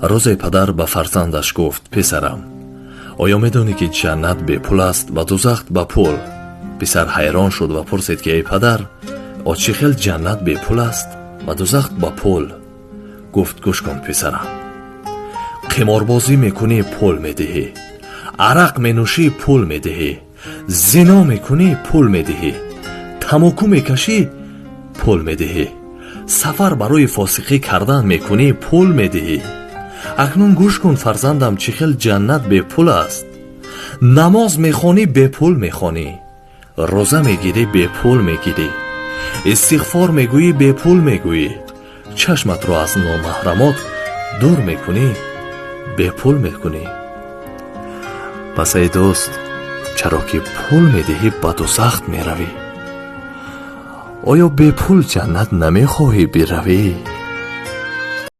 روزی پدر به فرزندش گفت: پسرم، آیا میدانی که جنت به پول است و دوزخ به پول؟ پسر حیران شد و پرسید که ای پدر، چه خیل جنت به پول است و دوزخ به پول؟ گفت: گوش کن پسرم، قماربازی میکنی پول میدهی، عرق مینوشی پول میدهی، زنا میکنی پول میدهی، تماکو میکشی پول میدهی، سفر برای فاسقی کردن میکنی پول میدهی. اکنون گوش کن فرزندم، چه خیل جنت به پول است. نماز میخوانی به پول میخوانی، روزه میگیری به پول میگیری، استغفار میگویی به پول میگویی، چشمت رو از نامحرمات دور میکنی به پول میکنی. پس ای دوست، چرا که پول میدهی به دوزخ میروی؟ آیا به پول جنت نمیخواهی بروی؟